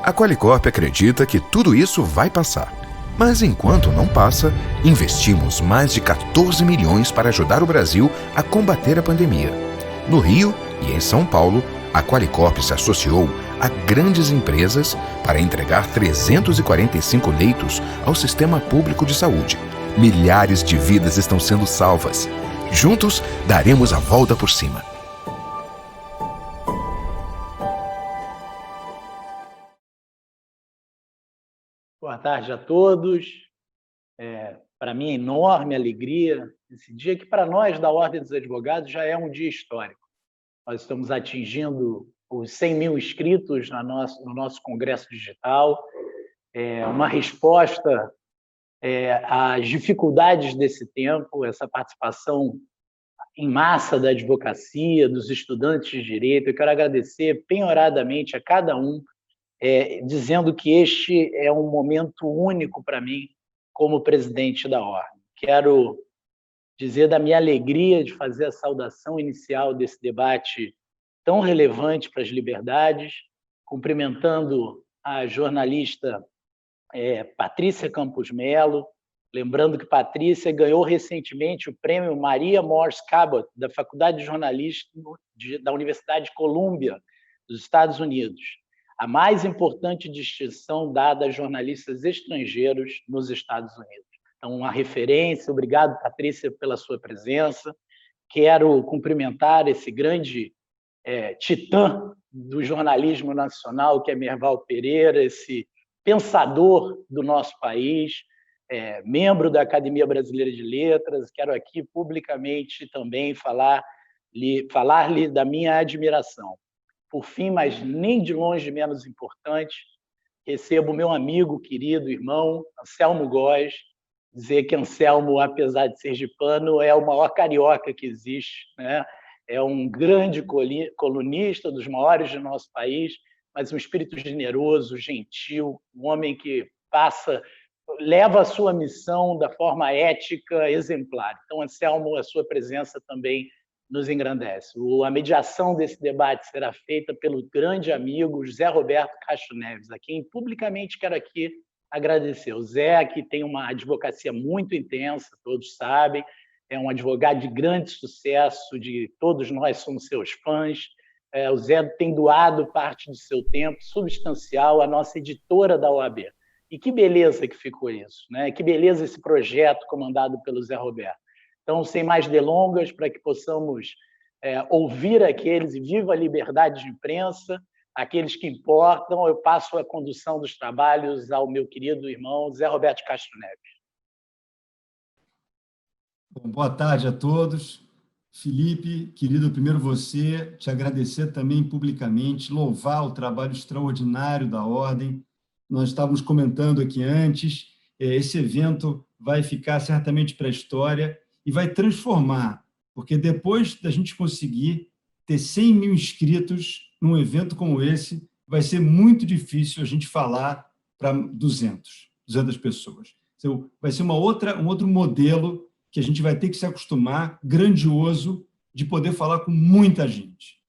A Qualicorp acredita que tudo isso vai passar. Mas enquanto não passa, investimos mais de 14 milhões para ajudar o Brasil a combater a pandemia. No Rio e em São Paulo, a Qualicorp se associou a grandes empresas para entregar 345 leitos ao sistema público de saúde. Milhares de vidas estão sendo salvas. Juntos, daremos a volta por cima. Boa tarde a todos. Para mim é enorme alegria esse dia, que para nós da Ordem dos Advogados já é um dia histórico. Nós estamos atingindo os 100 mil inscritos no nosso Congresso Digital, uma resposta às dificuldades desse tempo, essa participação em massa da advocacia, dos estudantes de direito. Eu quero agradecer penhoradamente a cada um, dizendo que este é um momento único para mim como presidente da Ordem. Quero dizer da minha alegria de fazer a saudação inicial desse debate tão relevante para as liberdades, cumprimentando a jornalista Patrícia Campos Melo, lembrando que Patrícia ganhou recentemente o prêmio Maria Morse Cabot, da Faculdade de Jornalismo da Universidade de Columbia, dos Estados Unidos, a mais importante distinção dada a jornalistas estrangeiros nos Estados Unidos. Então, uma referência. Obrigado, Patrícia, pela sua presença. Quero cumprimentar esse grande titã do jornalismo nacional, que é Merval Pereira, esse pensador do nosso país, membro da Academia Brasileira de Letras. Quero aqui publicamente também falar-lhe da minha admiração. Por fim, mas nem de longe menos importante, recebo meu amigo, querido irmão, Anselmo Góes, dizer que Anselmo, apesar de sergipano, é o maior carioca que existe, né? É um grande colunista, dos maiores do nosso país, mas um espírito generoso, gentil, um homem que leva a sua missão da forma ética exemplar. Então, Anselmo, a sua presença também nos engrandece. A mediação desse debate será feita pelo grande amigo José Roberto Castro Neves, a quem publicamente quero aqui agradecer. O Zé, que tem uma advocacia muito intensa, todos sabem, é um advogado de grande sucesso, todos nós somos seus fãs. O Zé tem doado parte do seu tempo substancial à nossa editora da OAB. E que beleza que ficou isso, né? Que beleza esse projeto comandado pelo Zé Roberto. Então, sem mais delongas, para que possamos ouvir aqueles e viva a liberdade de imprensa, aqueles que importam, eu passo a condução dos trabalhos ao meu querido irmão Zé Roberto Castro Neves. Bom, boa tarde a todos. Felipe, querido, primeiro você, te agradecer também publicamente, louvar o trabalho extraordinário da Ordem. Nós estávamos comentando aqui antes, esse evento vai ficar certamente para a história e vai transformar, porque depois da gente conseguir ter 100 mil inscritos num evento como esse, vai ser muito difícil a gente falar para 200 pessoas. Então, vai ser um outro modelo que a gente vai ter que se acostumar, grandioso, de poder falar com muita gente.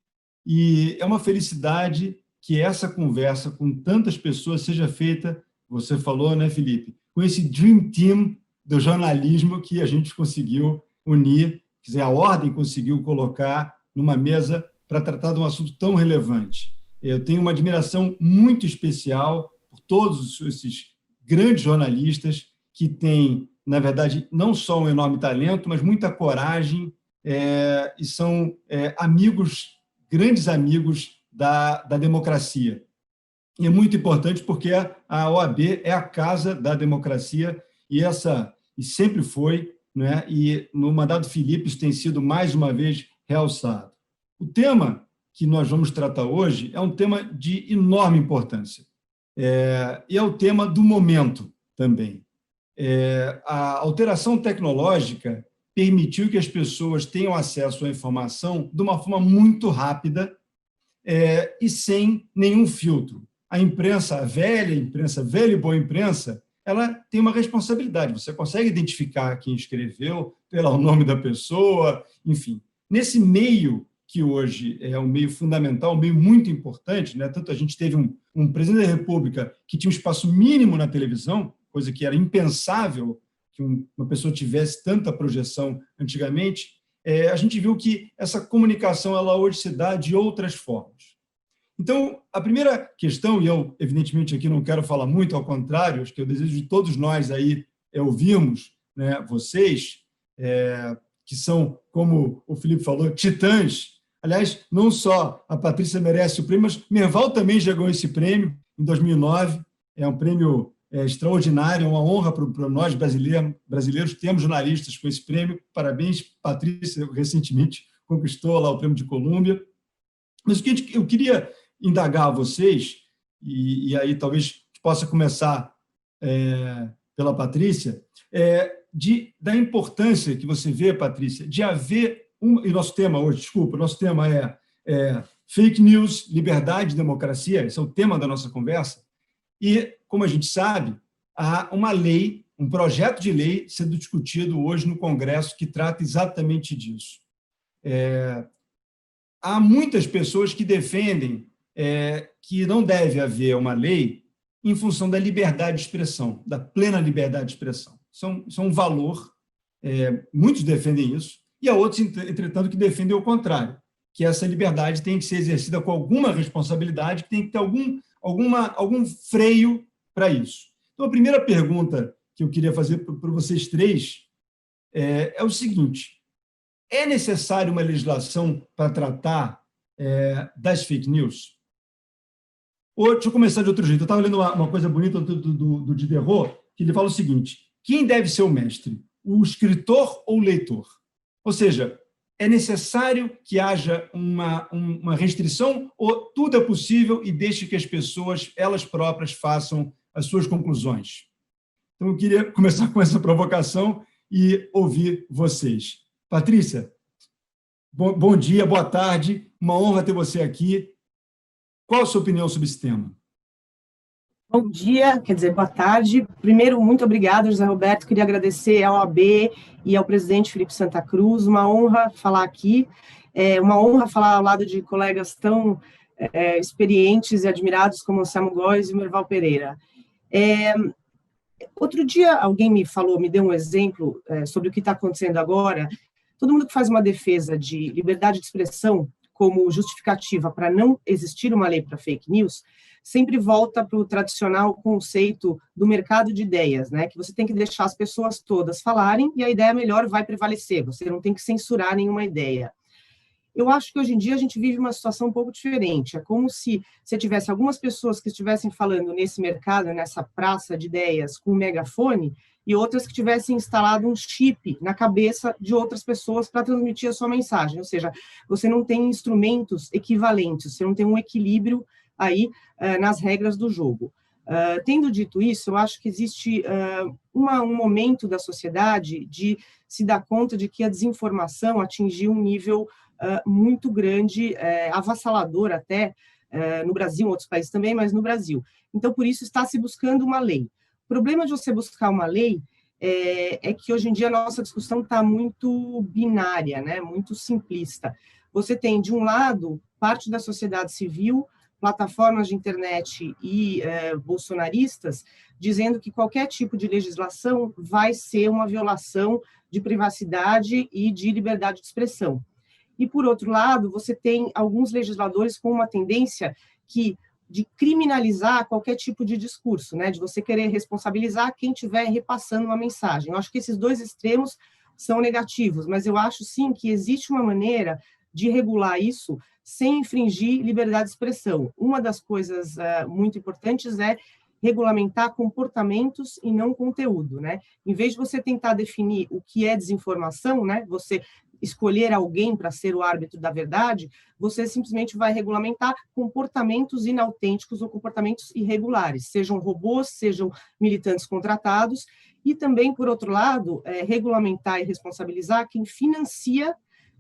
E é uma felicidade que essa conversa com tantas pessoas seja feita, você falou, né, Felipe, com esse Dream Team do jornalismo que a gente conseguiu unir, quer dizer, a Ordem conseguiu colocar numa mesa para tratar de um assunto tão relevante. Eu tenho uma admiração muito especial por todos esses grandes jornalistas que têm, na verdade, não só um enorme talento, mas muita coragem, e são amigos, grandes amigos da democracia. E é muito importante porque a OAB é a casa da democracia e sempre foi, né? E no mandato Filipe isso tem sido mais uma vez realçado. O tema que nós vamos tratar hoje é um tema de enorme importância, e é o tema do momento também. A alteração tecnológica permitiu que as pessoas tenham acesso à informação de uma forma muito rápida e sem nenhum filtro. A imprensa, a velha e boa imprensa, ela tem uma responsabilidade. Você consegue identificar quem escreveu pelo nome da pessoa, enfim. Nesse meio que hoje é um meio fundamental, um meio muito importante, né? Tanto a gente teve um presidente da República que tinha um espaço mínimo na televisão, coisa que era impensável que uma pessoa tivesse tanta projeção antigamente, a gente viu que essa comunicação ela hoje se dá de outras formas. Então, a primeira questão, e eu, evidentemente, aqui não quero falar muito, ao contrário, acho que eu desejo de todos nós aí ouvirmos, né, vocês, que são, como o Filipe falou, titãs. Aliás, não só a Patrícia merece o prêmio, mas Merval também já ganhou esse prêmio em 2009. É um prêmio extraordinário, é uma honra para nós brasileiros termos jornalistas com esse prêmio. Parabéns, Patrícia, recentemente conquistou lá o prêmio de Colômbia. Mas o que eu queria indagar a vocês, e aí talvez possa começar pela Patrícia, da importância que você vê, Patrícia, de haver e nosso tema hoje, desculpa, nosso tema é fake news, liberdade e democracia, esse é o tema da nossa conversa, e, como a gente sabe, há uma lei, um projeto de lei sendo discutido hoje no Congresso que trata exatamente disso. Há muitas pessoas que defendem que não deve haver uma lei em função da liberdade de expressão, da plena liberdade de expressão. Isso é um valor, muitos defendem isso, e há outros, entretanto, que defendem o contrário, que essa liberdade tem que ser exercida com alguma responsabilidade, que tem que ter algum freio para isso. Então, a primeira pergunta que eu queria fazer para vocês três é o seguinte: é necessário uma legislação para tratar das fake news? Ou, deixa eu começar de outro jeito. Eu estava lendo uma coisa bonita do Diderot, que ele fala o seguinte: quem deve ser o mestre, o escritor ou o leitor? Ou seja, é necessário que haja uma restrição ou tudo é possível e deixe que as pessoas, elas próprias, façam as suas conclusões? Então, eu queria começar com essa provocação e ouvir vocês. Patrícia, bom dia, boa tarde, uma honra ter você aqui. Qual a sua opinião sobre esse tema? Bom dia, quer dizer, boa tarde. Primeiro, muito obrigada, José Roberto. Queria agradecer ao OAB e ao presidente Filipe Santa Cruz. Uma honra falar aqui, uma honra falar ao lado de colegas tão experientes e admirados como o Samu Góes e o Merval Pereira. Outro dia, alguém me deu um exemplo sobre o que está acontecendo agora. Todo mundo que faz uma defesa de liberdade de expressão como justificativa para não existir uma lei para fake news, sempre volta para o tradicional conceito do mercado de ideias, né? Que você tem que deixar as pessoas todas falarem e a ideia melhor vai prevalecer, você não tem que censurar nenhuma ideia. Eu acho que hoje em dia a gente vive uma situação um pouco diferente, é como se você tivesse algumas pessoas que estivessem falando nesse mercado, nessa praça de ideias com um megafone, e outras que tivessem instalado um chip na cabeça de outras pessoas para transmitir a sua mensagem, ou seja, você não tem instrumentos equivalentes, você não tem um equilíbrio aí nas regras do jogo. Tendo dito isso, eu acho que existe um momento da sociedade de se dar conta de que a desinformação atingiu um nível muito grande, avassalador até, no Brasil, em outros países também, mas no Brasil. Então, por isso, está se buscando uma lei. O problema de você buscar uma lei é que hoje em dia a nossa discussão está muito binária, né? Muito simplista. Você tem, de um lado, parte da sociedade civil, plataformas de internet e bolsonaristas, dizendo que qualquer tipo de legislação vai ser uma violação de privacidade e de liberdade de expressão. E, por outro lado, você tem alguns legisladores com uma tendência que de criminalizar qualquer tipo de discurso, né? De você querer responsabilizar quem estiver repassando uma mensagem. Eu acho que esses dois extremos são negativos, mas eu acho, sim, que existe uma maneira de regular isso sem infringir liberdade de expressão. Uma das coisas muito importantes é regulamentar comportamentos e não conteúdo, né? Em vez de você tentar definir o que é desinformação, né? Você escolher alguém para ser o árbitro da verdade, você simplesmente vai regulamentar comportamentos inautênticos ou comportamentos irregulares, sejam robôs, sejam militantes contratados, e também, por outro lado, regulamentar e responsabilizar quem financia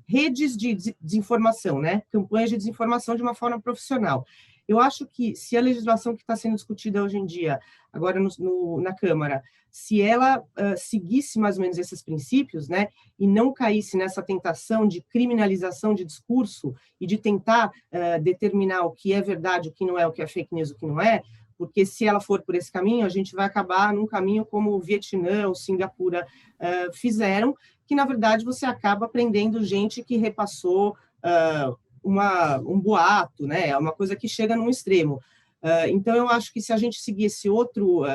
redes de desinformação, né? Campanhas de desinformação de uma forma profissional. Eu acho que, se a legislação que está sendo discutida hoje em dia, agora na Câmara, se ela seguisse mais ou menos esses princípios, né, e não caísse nessa tentação de criminalização de discurso e de tentar determinar o que é verdade, o que não é, o que é fake news, o que não é, porque se ela for por esse caminho, a gente vai acabar num caminho como o Vietnã ou Singapura fizeram, que, na verdade, você acaba prendendo gente que repassou um boato, né? É uma coisa que chega num extremo. Então, eu acho que se a gente seguir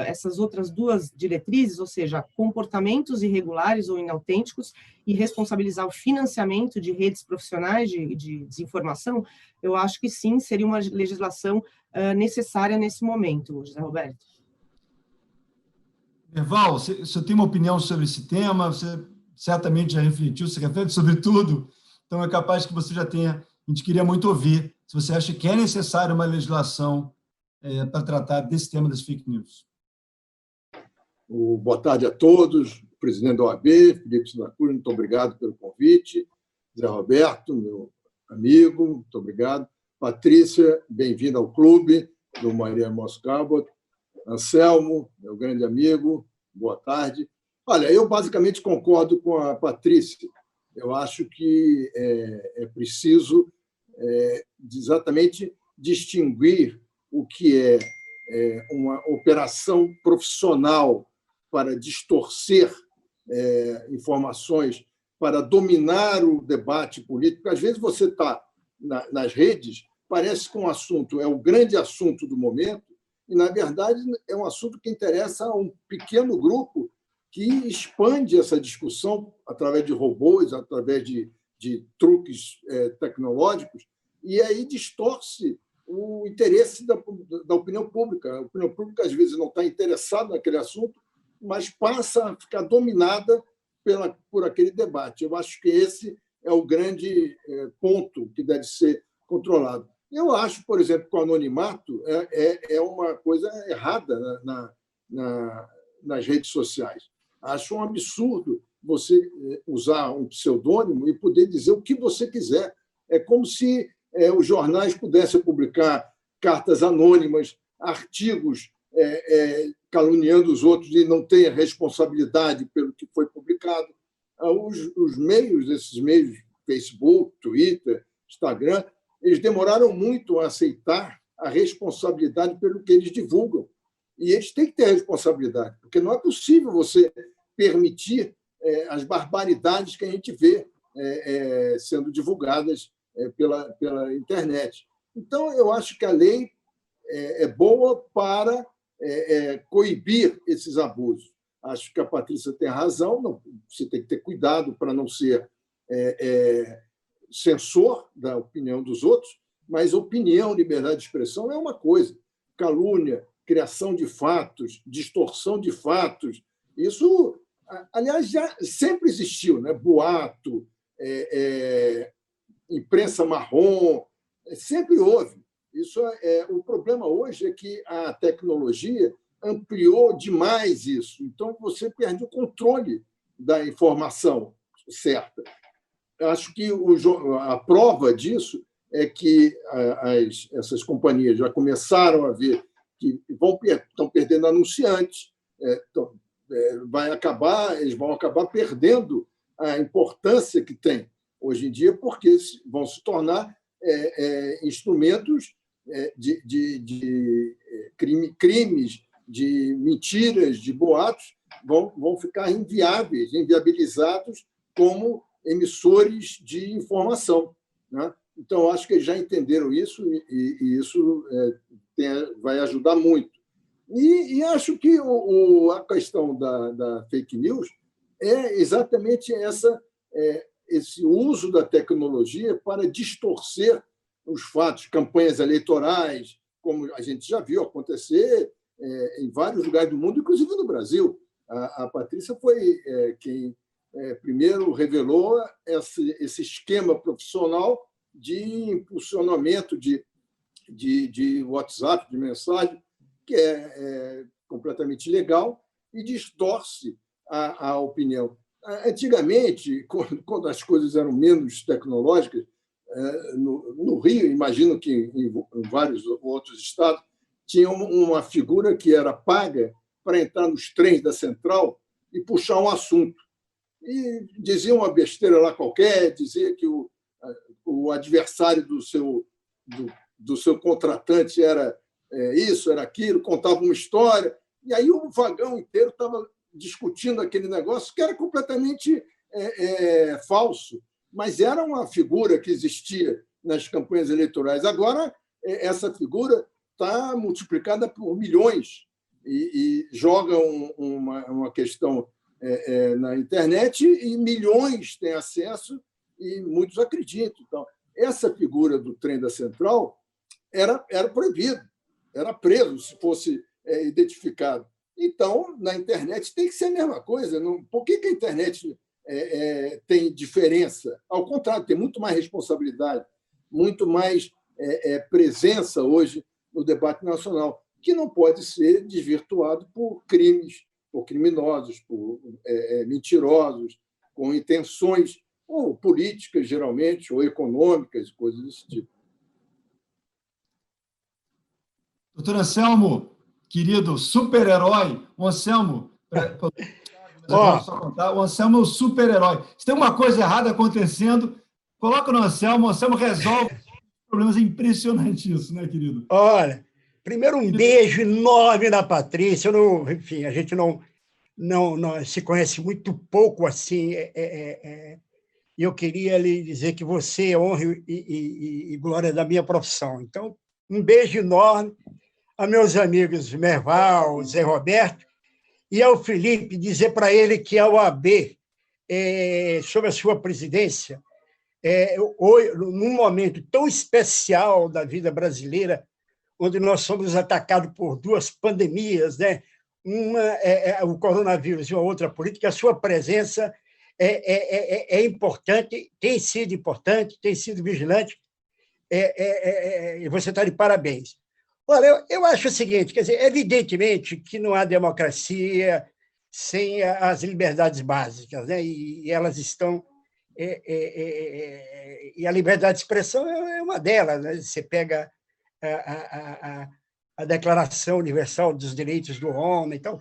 essas outras duas diretrizes, ou seja, comportamentos irregulares ou inautênticos, e responsabilizar o financiamento de redes profissionais de desinformação, eu acho que sim, seria uma legislação necessária nesse momento, José Roberto. Merval, você tem uma opinião sobre esse tema? Você certamente já refletiu, você reflete sobre tudo, então é capaz que você já tenha. A gente queria muito ouvir se você acha que é necessária uma legislação para tratar desse tema das fake news. Boa tarde a todos. Presidente da OAB, Felipe Sinacuri, muito obrigado pelo convite. Zé Roberto, meu amigo, muito obrigado. Patrícia, bem-vinda ao clube do Maria Moscabot. Anselmo, meu grande amigo, boa tarde. Olha, eu basicamente concordo com a Patrícia. Eu acho que é preciso exatamente distinguir o que é uma operação profissional para distorcer informações, para dominar o debate político. Às vezes você está nas redes, parece que um assunto é o grande assunto do momento, e, na verdade, é um assunto que interessa a um pequeno grupo que expande essa discussão através de robôs, através de truques tecnológicos, e aí distorce o interesse da opinião pública. A opinião pública, às vezes, não está interessada naquele assunto, mas passa a ficar dominada por aquele debate. Eu acho que esse é o grande ponto que deve ser controlado. Eu acho, por exemplo, que o anonimato é uma coisa errada nas redes sociais. Acho um absurdo você usar um pseudônimo e poder dizer o que você quiser. É como se os jornais pudessem publicar cartas anônimas, artigos caluniando os outros e não ter responsabilidade pelo que foi publicado. Esses meios, Facebook, Twitter, Instagram, eles demoraram muito a aceitar a responsabilidade pelo que eles divulgam. E eles têm que ter responsabilidade, porque não é possível você permitir as barbaridades que a gente vê sendo divulgadas pela internet. Então, eu acho que a lei é boa para coibir esses abusos. Acho que a Patrícia tem razão, você tem que ter cuidado para não ser censor da opinião dos outros, mas opinião, liberdade de expressão é uma coisa. Calúnia, criação de fatos, distorção de fatos, isso, aliás, já sempre existiu, né? Boato, imprensa marrom, sempre houve. O problema hoje é que a tecnologia ampliou demais isso. Então, você perde o controle da informação certa. Eu acho que a prova disso é que essas companhias já começaram a ver que estão perdendo anunciantes, eles vão acabar perdendo a importância que tem hoje em dia, porque vão se tornar instrumentos de crimes, de mentiras, de boatos, vão ficar inviabilizados como emissores de informação, né? Então, acho que eles já entenderam isso e isso vai ajudar muito. E acho que a questão da fake news é exatamente esse uso da tecnologia para distorcer os fatos, campanhas eleitorais, como a gente já viu acontecer em vários lugares do mundo, inclusive no Brasil. A Patrícia foi quem primeiro revelou esse esquema profissional de impulsionamento de WhatsApp, de mensagem, que é completamente ilegal e distorce a opinião. Antigamente, quando as coisas eram menos tecnológicas, no Rio, imagino que em vários outros estados, tinha uma figura que era paga para entrar nos trens da Central e puxar um assunto. E dizia uma besteira lá qualquer, dizia que o adversário do seu contratante era isso, era aquilo, contava uma história, e aí o vagão inteiro estava discutindo aquele negócio que era completamente falso, mas era uma figura que existia nas campanhas eleitorais. Agora, essa figura está multiplicada por milhões e joga uma questão na internet e milhões têm acesso e muitos acreditam. Então, essa figura do trem da Central era proibido, era preso se fosse identificado. Então, na internet tem que ser a mesma coisa. Por que a internet tem diferença? Ao contrário, tem muito mais responsabilidade, muito mais presença hoje no debate nacional, que não pode ser desvirtuado por crimes, por criminosos, por mentirosos, com intenções ou políticas, geralmente, ou econômicas, coisas desse tipo. Doutor Anselmo, querido super-herói, o Anselmo, o Anselmo é o super-herói. Se tem uma coisa errada acontecendo, coloca no Anselmo, o Anselmo resolve problemas. É impressionante isso, né, querido? Olha, primeiro um beijo enorme na Patrícia. Enfim, a gente não se conhece muito pouco assim. E eu queria lhe dizer que você é honra e glória da minha profissão. Então, um beijo enorme a meus amigos Merval, Zé Roberto, e ao Felipe, dizer para ele que a OAB, sob a sua presidência, num momento tão especial da vida brasileira, onde nós somos atacados por duas pandemias, né? Uma é o coronavírus e uma outra política, a sua presença é importante, tem sido vigilante, e você está de parabéns. Olha, eu acho o seguinte, quer dizer, evidentemente que não há democracia sem as liberdades básicas, né? E elas estão... e a liberdade de expressão é uma delas, né? Você pega a Declaração Universal dos Direitos do Homem, então,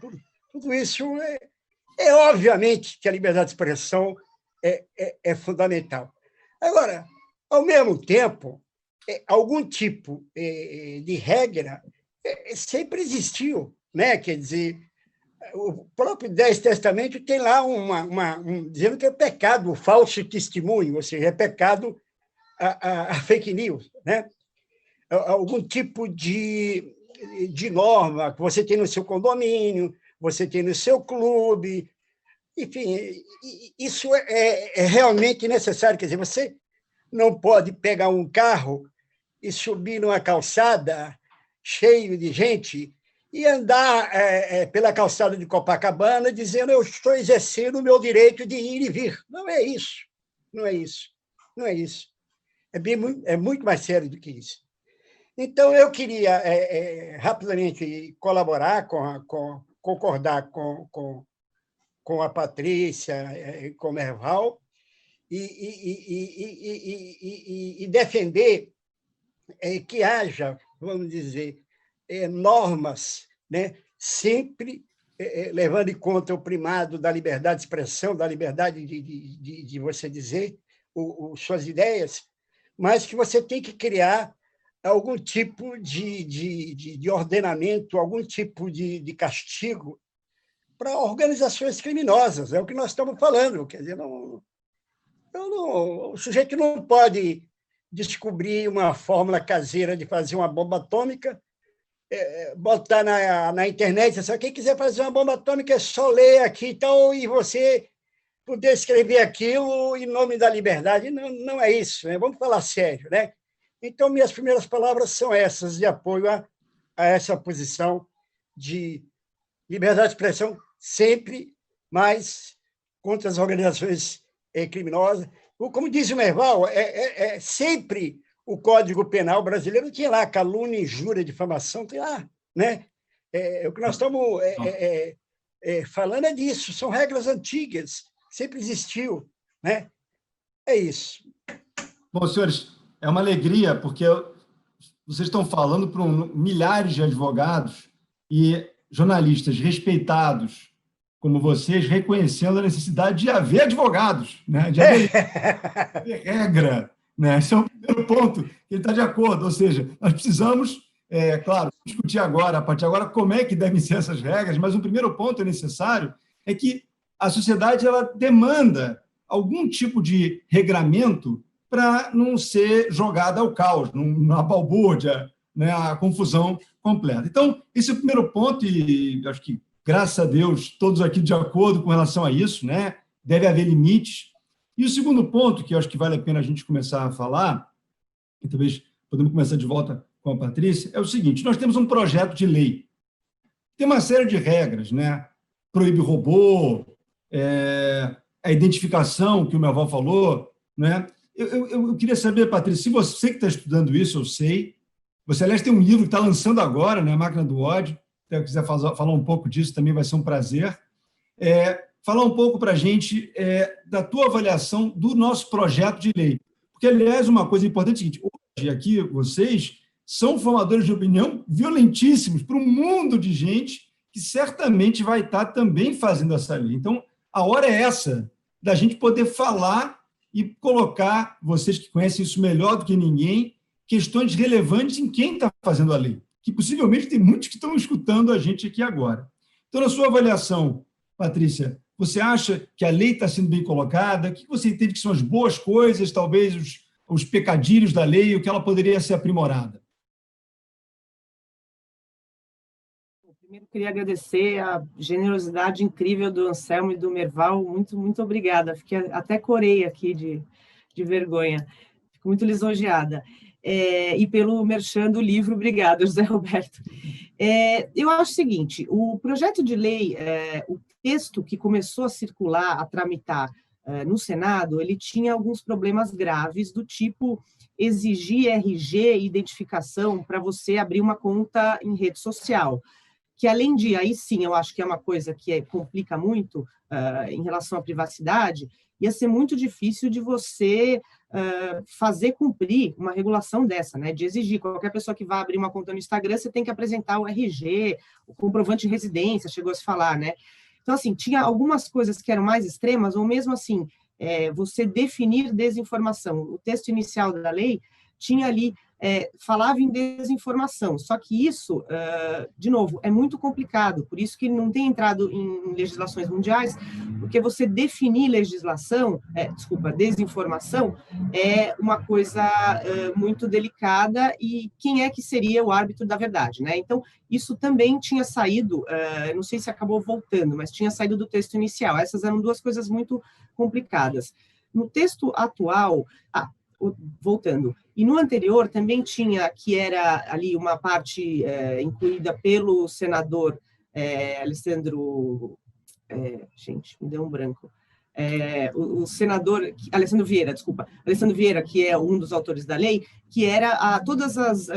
tudo isso obviamente que a liberdade de expressão é fundamental. Agora, ao mesmo tempo, algum tipo de regra sempre existiu, né? Quer dizer, o próprio 10 Testamento tem lá dizendo que é pecado o falso testemunho, ou seja, é pecado a fake news, né? Algum tipo de norma que você tem no seu condomínio, você tem no seu clube, enfim, isso é realmente necessário. Quer dizer, você não pode pegar um carro e subir numa calçada cheio de gente e andar pela calçada de Copacabana dizendo eu estou exercendo o meu direito de ir e vir. Não é isso. Não é isso. Não é isso. É muito mais sério do que isso. Então, eu queria rapidamente colaborar, concordar com a Patrícia, com o Merval, e defender que haja, vamos dizer, normas, né, sempre levando em conta o primado da liberdade de expressão, da liberdade de você dizer suas ideias, mas que você tem que criar algum tipo de ordenamento, algum tipo de castigo para organizações criminosas. É o que nós estamos falando. Quer dizer, o sujeito não pode descobrir uma fórmula caseira de fazer uma bomba atômica botar na internet, só quem quiser fazer uma bomba atômica é só ler aqui, então, e você poder escrever aquilo em nome da liberdade. Não, não é isso, né? Vamos falar sério, né? Então, minhas primeiras palavras são essas, de apoio a essa posição de liberdade de expressão, sempre, mas contra as organizações criminosas. Como disse o Merval, sempre o Código Penal brasileiro tinha lá calúnia, injúria, difamação, tem lá, né? O que nós estamos falando é disso, são regras antigas, sempre existiu, né? É isso. Bom, senhores, é uma alegria, porque vocês estão falando para milhares de advogados e jornalistas respeitados como vocês, reconhecendo a necessidade de haver advogados, né? De haver regra. Né? Esse é o primeiro ponto que ele está de acordo. Ou seja, nós precisamos, claro, discutir agora, a partir de agora, como é que devem ser essas regras, mas o primeiro ponto necessário é que a sociedade ela demanda algum tipo de regramento para não ser jogada ao caos, na balbúrdia, né, a confusão completa. Então, esse é o primeiro ponto, e acho que, graças a Deus, todos aqui de acordo com relação a isso, né? Deve haver limites. E o segundo ponto, que eu acho que vale a pena a gente começar a falar, e talvez podemos começar de volta com a Patrícia, é o seguinte: nós temos um projeto de lei. Tem uma série de regras, né? Proíbe robô, a identificação, que o meu avô falou, né? Eu queria saber, Patrícia, se você que está estudando isso, eu sei. Você, aliás, tem um livro que está lançando agora, né? A Máquina do Ódio. Se você quiser falar um pouco disso, também vai ser um prazer. Falar um pouco para a gente da tua avaliação do nosso projeto de lei. Porque, aliás, uma coisa importante é o seguinte: hoje aqui vocês são formadores de opinião violentíssimos para um mundo de gente que certamente vai estar também fazendo essa lei. Então, a hora é essa, da gente poder falar e colocar, vocês que conhecem isso melhor do que ninguém, questões relevantes em quem está fazendo a lei, que possivelmente tem muitos que estão escutando a gente aqui agora. Então, na sua avaliação, Patrícia, você acha que a lei está sendo bem colocada? O que você entende que são as boas coisas, talvez os pecadilhos da lei, o que ela poderia ser aprimorada? Primeiro, queria agradecer a generosidade incrível do Anselmo e do Merval. Muito, muito obrigada. Fiquei até corei aqui de vergonha. Fico muito lisonjeada. E pelo merchan do livro, obrigada, José Roberto. Eu acho o seguinte: o projeto de lei, o texto que começou a circular, a tramitar no Senado, ele tinha alguns problemas graves, do tipo exigir RG e identificação para você abrir uma conta em rede social, que além de, aí sim, eu acho que é uma coisa que complica muito em relação à privacidade, ia ser muito difícil de você fazer cumprir uma regulação dessa, né? De exigir, qualquer pessoa que vá abrir uma conta no Instagram, você tem que apresentar o RG, o comprovante de residência, chegou a se falar, né? Então, assim, tinha algumas coisas que eram mais extremas, ou mesmo assim, você definir desinformação. O texto inicial da lei tinha ali, falava em desinformação, só que isso, de novo, é muito complicado, por isso que não tem entrado em legislações mundiais, porque você definir desinformação é uma coisa muito delicada, e quem é que seria o árbitro da verdade, né? Então, isso também tinha saído, não sei se acabou voltando, mas tinha saído do texto inicial. Essas eram duas coisas muito complicadas. No texto atual, voltando, e no anterior também tinha, que era ali uma parte incluída pelo senador Alessandro, gente, me deu um branco, o senador Alessandro Vieira, que é um dos autores da lei, que era todas as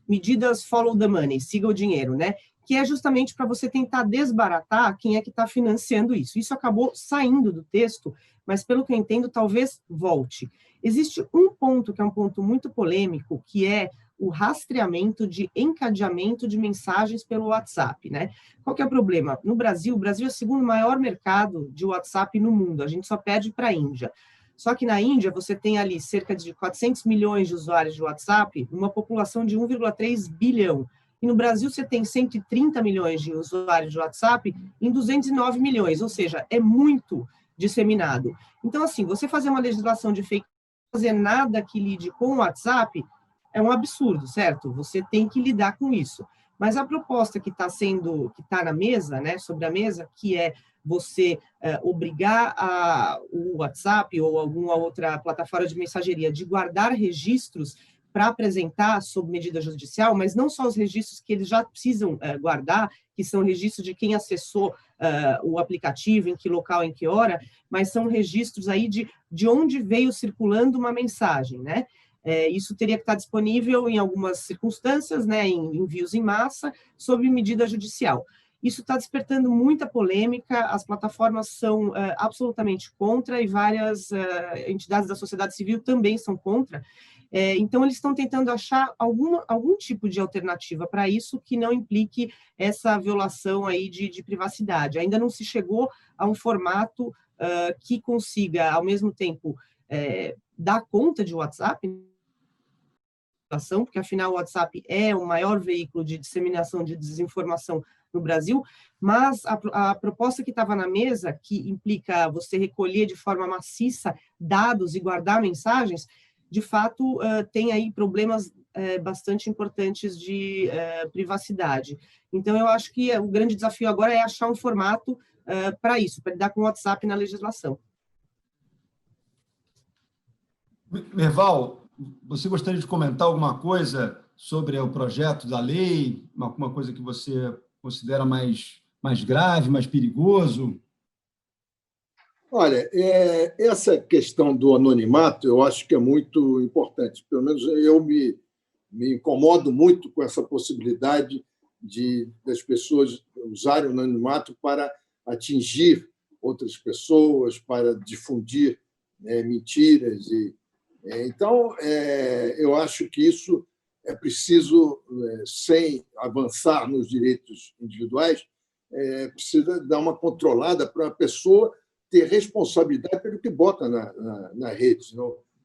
medidas follow the money, siga o dinheiro, né? Que é justamente para você tentar desbaratar quem é que está financiando isso. Isso acabou saindo do texto, mas, pelo que eu entendo, talvez volte. Existe um ponto que é um ponto muito polêmico, que é o rastreamento de encadeamento de mensagens pelo WhatsApp, né? Qual que é o problema? No Brasil, o Brasil é o segundo maior mercado de WhatsApp no mundo, a gente só perde para a Índia. Só que na Índia você tem ali cerca de 400 milhões de usuários de WhatsApp, uma população de 1,3 bilhão. E no Brasil você tem 130 milhões de usuários de WhatsApp em 209 milhões, ou seja, é muito disseminado. Então, assim, você fazer uma legislação de fake, fazer nada que lide com o WhatsApp, é um absurdo, certo? Você tem que lidar com isso. Mas a proposta que está na mesa, né, sobre a mesa, que é você obrigar o WhatsApp ou alguma outra plataforma de mensageria de guardar registros para apresentar sob medida judicial, mas não só os registros que eles já precisam guardar, que são registros de quem acessou o aplicativo, em que local, em que hora, mas são registros aí de onde veio circulando uma mensagem, né? Isso teria que estar disponível em algumas circunstâncias, né, em envios em massa, sob medida judicial. Isso está despertando muita polêmica, as plataformas são absolutamente contra e várias entidades da sociedade civil também são contra. Então, eles estão tentando achar algum tipo de alternativa para isso que não implique essa violação aí de privacidade. Ainda não se chegou a um formato que consiga, ao mesmo tempo, dar conta de WhatsApp, porque, afinal, o WhatsApp é o maior veículo de disseminação de desinformação no Brasil, mas a proposta que estava na mesa, que implica você recolher de forma maciça dados e guardar mensagens, de fato, tem aí problemas bastante importantes de privacidade. Então, eu acho que o grande desafio agora é achar um formato para isso, para lidar com o WhatsApp na legislação. Merval, você gostaria de comentar alguma coisa sobre o projeto da lei, alguma coisa que você considera mais grave, mais perigoso? Olha, essa questão do anonimato eu acho que é muito importante. Pelo menos eu me incomodo muito com essa possibilidade das pessoas usarem o anonimato para atingir outras pessoas, para difundir mentiras. Então, eu acho que isso é preciso, sem avançar nos direitos individuais, precisa dar uma controlada para a pessoa ter responsabilidade pelo que bota na rede.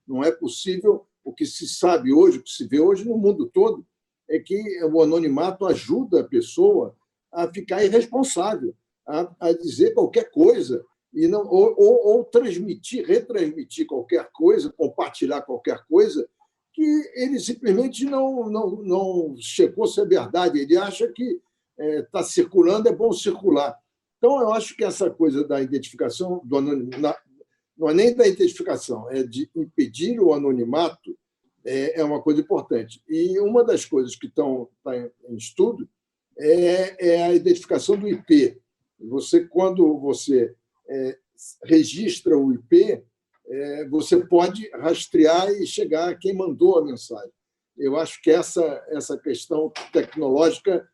Não é possível. O que se sabe hoje, o que se vê hoje no mundo todo, é que o anonimato ajuda a pessoa a ficar irresponsável, a dizer qualquer coisa, e não, ou retransmitir qualquer coisa, compartilhar qualquer coisa, que ele simplesmente não chegou a ser verdade. Ele acha que está circulando, é bom circular. Então, eu acho que essa coisa da identificação, do anonimato, não é nem da identificação, é de impedir o anonimato, é uma coisa importante. E uma das coisas que está em estudo é a identificação do IP. Quando você registra o IP, você pode rastrear e chegar a quem mandou a mensagem. Eu acho que essa questão tecnológica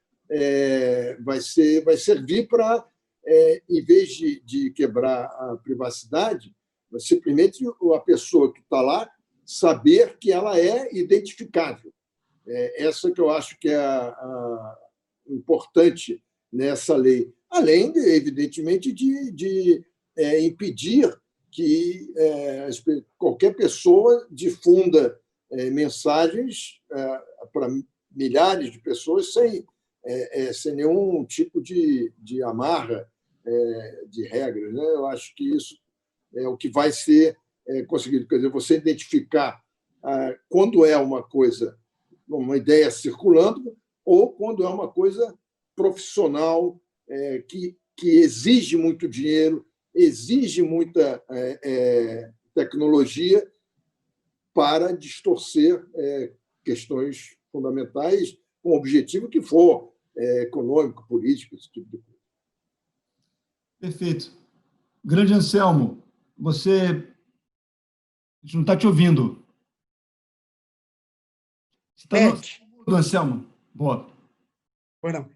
vai servir para, em vez de quebrar a privacidade, simplesmente a pessoa que está lá saber que ela é identificável. Essa que eu acho que é importante nessa lei. Além, evidentemente, de impedir que qualquer pessoa difunda mensagens para milhares de pessoas sem nenhum tipo de amarra de regras, né? Eu acho que isso é o que vai ser conseguido. Quer dizer, você identificar quando é uma coisa, uma ideia circulando, ou quando é uma coisa profissional que exige muito dinheiro, exige muita tecnologia para distorcer questões fundamentais com o objetivo que for, econômico, político, esse tipo de coisa. Perfeito. Grande Anselmo, a gente não está te ouvindo. Você está no Anselmo? Boa. Bueno,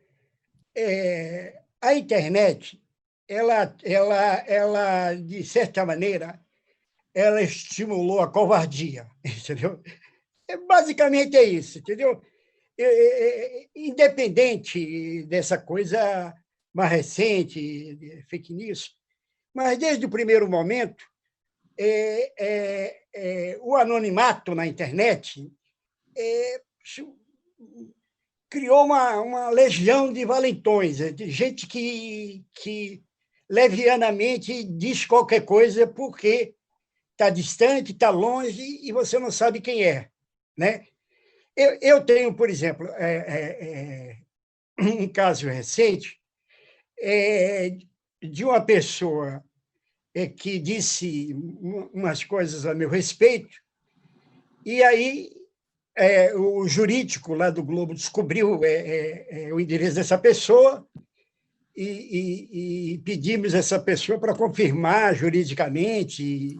a internet, ela, de certa maneira, ela estimulou a covardia, entendeu? Basicamente é isso, entendeu? Independente dessa coisa mais recente, de fake news, mas desde o primeiro momento, o anonimato na internet criou uma legião de valentões, de gente que levianamente diz qualquer coisa porque está distante, está longe e você não sabe quem é, né? Eu tenho, por exemplo, um caso recente de uma pessoa que disse umas coisas a meu respeito, e aí o jurídico lá do Globo descobriu o endereço dessa pessoa e pedimos essa pessoa para confirmar juridicamente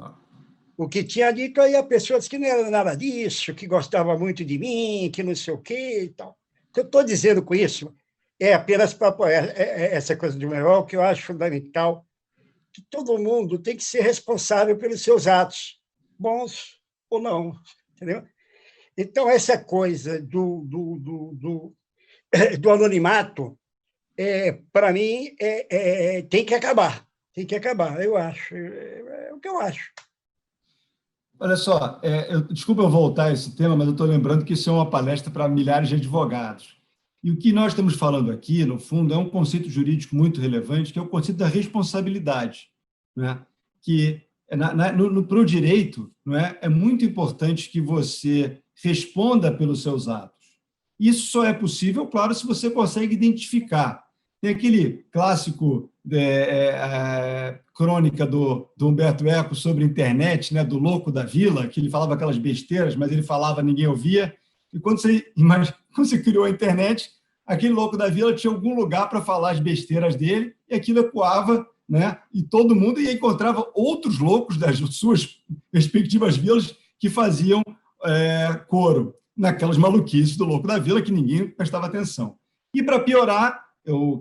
o que tinha dito, aí a pessoa disse que não era nada disso, que gostava muito de mim, que não sei o quê e tal. O que eu estou dizendo com isso é apenas para apoiar essa coisa do Maior, que eu acho fundamental, que todo mundo tem que ser responsável pelos seus atos, bons ou não, entendeu? Então, essa coisa do anonimato, para mim, tem que acabar, eu acho, é o que eu acho. Olha só, desculpa eu voltar a esse tema, mas eu estou lembrando que isso é uma palestra para milhares de advogados. E o que nós estamos falando aqui, no fundo, é um conceito jurídico muito relevante, que é o conceito da responsabilidade, né? Que, para o direito, não é muito importante que você responda pelos seus atos. Isso só é possível, claro, se você consegue identificar. Tem aquele clássico crônica do Humberto Eco sobre a internet, né, do louco da vila, que ele falava aquelas besteiras, mas ele falava, ninguém ouvia. E quando você criou a internet, aquele louco da vila tinha algum lugar para falar as besteiras dele, e aquilo ecoava, né, e todo mundo encontrava outros loucos das suas respectivas vilas que faziam coro naquelas maluquices do louco da vila que ninguém prestava atenção. E, para piorar,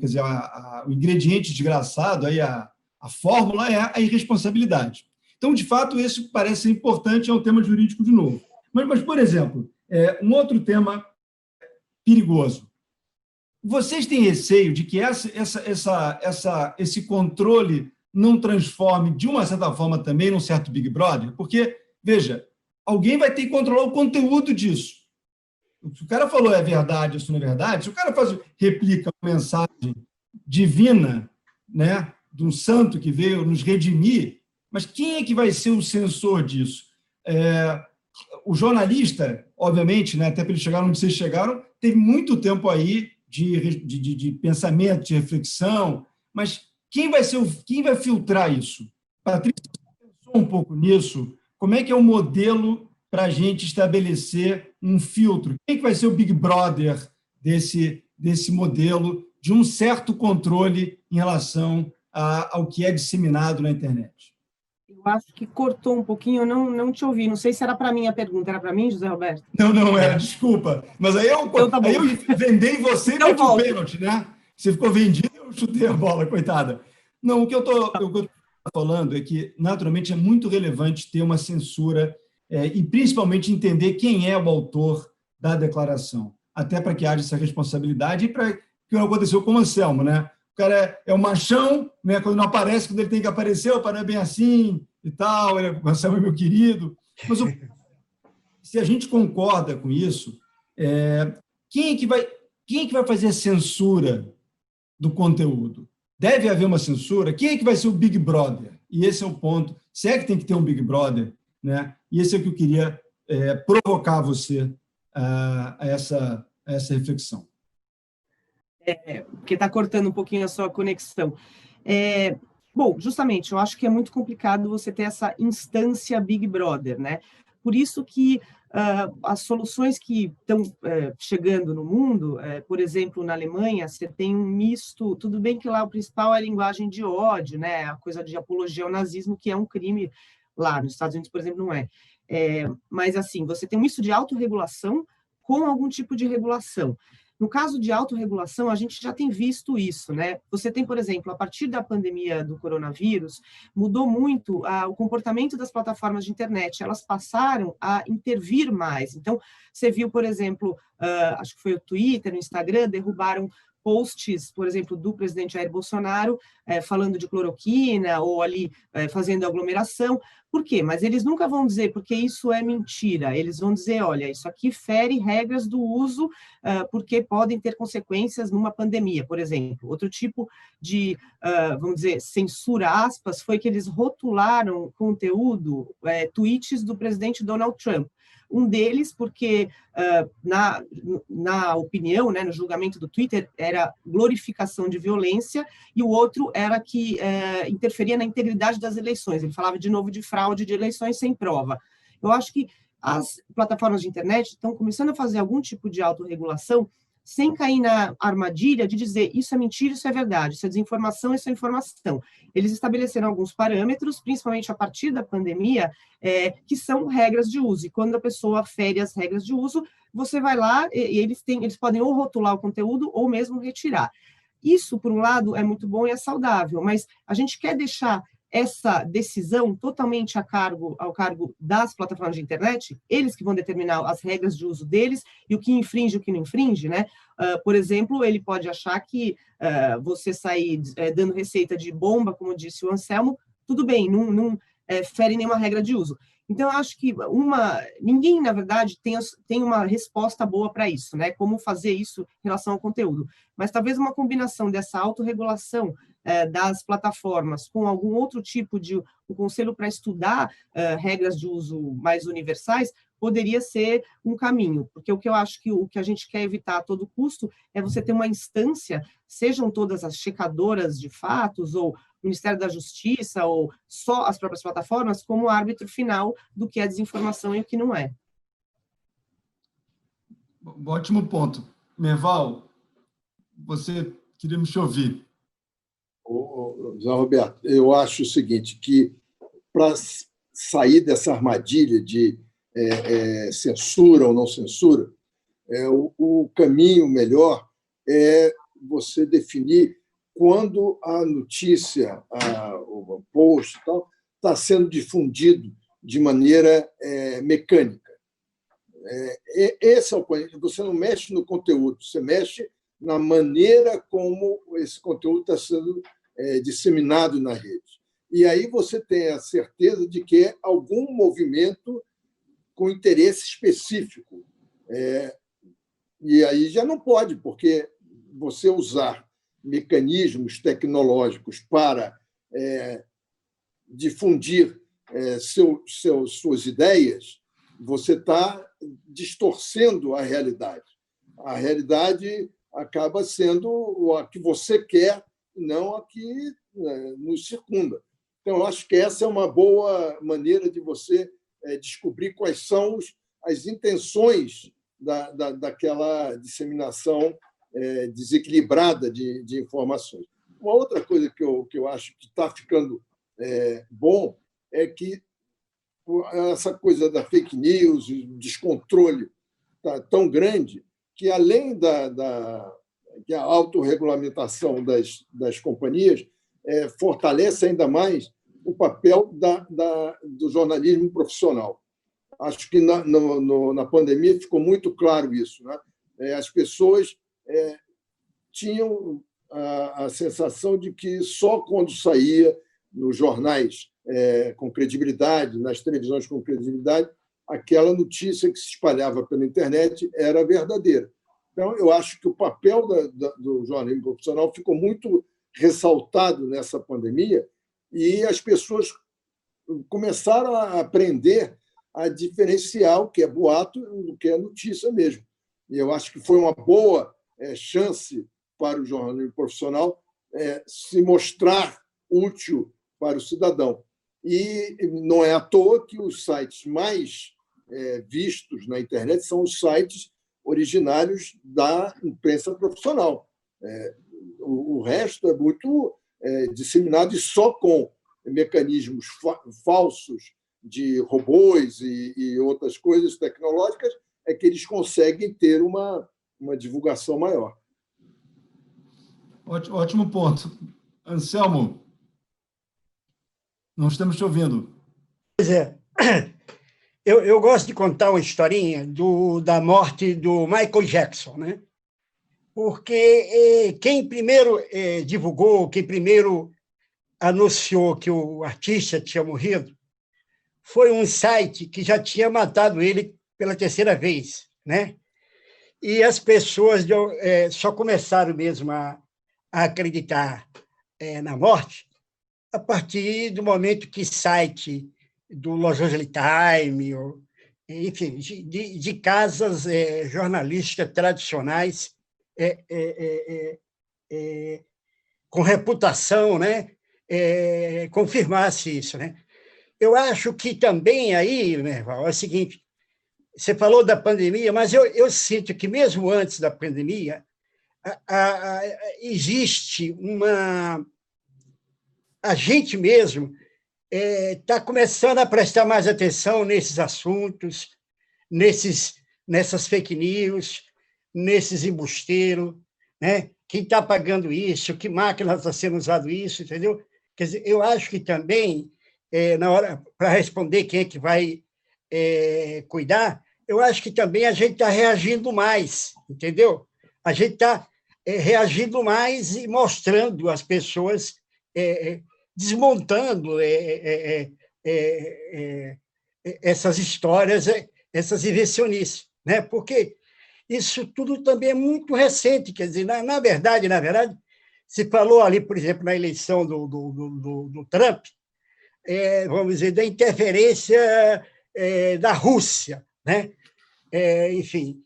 quer dizer, o ingrediente desgraçado, aí a fórmula é a irresponsabilidade. Então, de fato, isso parece ser importante, é um tema jurídico de novo. Mas por exemplo, um outro tema perigoso. Vocês têm receio de que esse controle não transforme, de uma certa forma, também num certo Big Brother? Porque, veja, alguém vai ter que controlar o conteúdo disso. Se o cara falou é verdade, isso não é verdade, se o cara replica uma mensagem divina, né, de um santo que veio nos redimir, mas quem é que vai ser o censor disso? O jornalista, obviamente, né, até para eles chegarem onde vocês chegaram, teve muito tempo aí de pensamento, de reflexão, mas quem vai filtrar isso? Patrícia, você pensou um pouco nisso? Como é que é o modelo para a gente estabelecer um filtro? Quem é que vai ser o Big Brother desse modelo de um certo controle em relação ao que é disseminado na internet? Eu acho que cortou um pouquinho, eu não te ouvi. Não sei se era para mim a pergunta. Era para mim, José Roberto? Não era, desculpa. Mas aí então, tá bom. Aí eu vendei você então, e bati o pênalti, né? Você ficou vendido e eu chutei a bola, coitada. Não, o que eu estou falando é que, naturalmente, é muito relevante ter uma censura e, principalmente, entender quem é o autor da declaração, até para que haja essa responsabilidade e para que não aconteceu com o Anselmo, né? O cara é o machão, né? Quando não aparece, quando ele tem que aparecer, opa, não é bem assim e tal, o Anselmo é meu querido. Mas se a gente concorda com isso, quem é que vai fazer a censura do conteúdo? Deve haver uma censura? Quem é que vai ser o Big Brother? E esse é o ponto. Se é que tem que ter um Big Brother, né? E esse é o que eu queria provocar você a essa reflexão. Porque está cortando um pouquinho a sua conexão. Bom, justamente, eu acho que é muito complicado você ter essa instância Big Brother, né? Por isso que as soluções que estão chegando no mundo, por exemplo, na Alemanha, você tem um misto, tudo bem que lá o principal é a linguagem de ódio, né? A coisa de apologia ao nazismo, que é um crime lá, nos Estados Unidos, por exemplo, não é. Mas, assim, você tem um misto de autorregulação com algum tipo de regulação. No caso de autorregulação, a gente já tem visto isso, né? Você tem, por exemplo, a partir da pandemia do coronavírus, mudou muito o comportamento das plataformas de internet, elas passaram a intervir mais. Então, você viu, por exemplo, acho que foi o Twitter, o Instagram, derrubaram posts, por exemplo, do presidente Jair Bolsonaro, falando de cloroquina ou ali fazendo aglomeração, Por quê? Mas eles nunca vão dizer porque isso é mentira. Eles vão dizer, olha, isso aqui fere regras do uso, porque podem ter consequências numa pandemia, por exemplo. Outro tipo de, vamos dizer, censura, aspas, foi que eles rotularam conteúdo, tweets do presidente Donald Trump. Um deles, porque, na opinião, né, no julgamento do Twitter, era glorificação de violência, e o outro era que interferia na integridade das eleições. Ele falava, de novo, de fraude de eleições sem prova. Eu acho que as plataformas de internet estão começando a fazer algum tipo de autorregulação sem cair na armadilha de dizer isso é mentira, isso é verdade, isso é desinformação, isso é informação. Eles estabeleceram alguns parâmetros, principalmente a partir da pandemia, que são regras de uso. E quando a pessoa fere as regras de uso, você vai lá e eles podem ou rotular o conteúdo ou mesmo retirar. Isso, por um lado, é muito bom e é saudável, mas a gente quer deixar essa decisão totalmente ao cargo das plataformas de internet, eles que vão determinar as regras de uso deles e o que infringe e o que não infringe, né? Por exemplo, ele pode achar que você sair dando receita de bomba, como disse o Anselmo, tudo bem, não fere nenhuma regra de uso. Então, eu acho que ninguém, na verdade, tem uma resposta boa para isso, né? Como fazer isso em relação ao conteúdo. Mas talvez uma combinação dessa autorregulação das plataformas com algum outro tipo de um conselho para estudar regras de uso mais universais poderia ser um caminho, porque o que eu acho que o que a gente quer evitar a todo custo é você ter uma instância, sejam todas as checadoras de fatos, ou o Ministério da Justiça, ou só as próprias plataformas, como árbitro final do que é desinformação e o que não é. Ótimo ponto. Merval, você queria me ouvir. Zé Roberto, eu acho o seguinte, que para sair dessa armadilha de censura ou não censura, o caminho melhor é você definir quando a notícia, o post, está sendo difundido de maneira mecânica. Esse é o ponto. Você não mexe no conteúdo, você mexe na maneira como esse conteúdo está sendo disseminado na rede. E aí você tem a certeza de que é algum movimento com interesse específico. E aí já não pode, porque você usar mecanismos tecnológicos para difundir suas ideias, você está distorcendo a realidade. A realidade acaba sendo a que você quer, não a que nos circunda. Então, eu acho que essa é uma boa maneira de você descobrir quais são as intenções daquela disseminação desequilibrada de informações. Uma outra coisa que eu acho que está ficando bom é que essa coisa da fake news, o descontrole está tão grande que, além da autorregulamentação das companhias, fortalece ainda mais o papel do jornalismo profissional. Acho que na pandemia ficou muito claro isso, né? As pessoas tinham a sensação de que só quando saía nos jornais com credibilidade, nas televisões com credibilidade, aquela notícia que se espalhava pela internet era verdadeira. Então, eu acho que o papel do jornalismo profissional ficou muito ressaltado nessa pandemia e as pessoas começaram a aprender a diferenciar o que é boato do que é notícia mesmo. E eu acho que foi uma boa chance para o jornalismo profissional se mostrar útil para o cidadão. E não é à toa que os sites mais vistos na internet são os sites originários da imprensa profissional. O resto é muito disseminado e só com mecanismos falsos de robôs e outras coisas tecnológicas é que eles conseguem ter uma divulgação maior. Ótimo ponto. Anselmo, não estamos te ouvindo. Pois é. Eu gosto de contar uma historinha da morte do Michael Jackson, né? Porque quem primeiro divulgou, quem primeiro anunciou que o artista tinha morrido foi um site que já tinha matado ele pela terceira vez, né? E as pessoas só começaram mesmo a acreditar na morte a partir do momento que site do Los Angeles Times, enfim, de casas jornalísticas tradicionais com reputação, né, confirmasse isso, né? Eu acho que também aí, Merval, é o seguinte: você falou da pandemia, mas eu sinto que mesmo antes da pandemia existe a gente mesmo está começando a prestar mais atenção nesses assuntos, nessas fake news, nesses embusteiros, né? Quem está pagando isso, que máquina está sendo usado isso, entendeu? Quer dizer, eu acho que também, na hora, para responder quem é que vai cuidar, eu acho que também a gente está reagindo mais, entendeu? A gente está reagindo mais e mostrando às pessoas, desmontando essas histórias, essas invencionices, né? Porque isso tudo também é muito recente, quer dizer, na verdade, se falou ali, por exemplo, na eleição do Trump, vamos dizer, da interferência da Rússia, né? Enfim,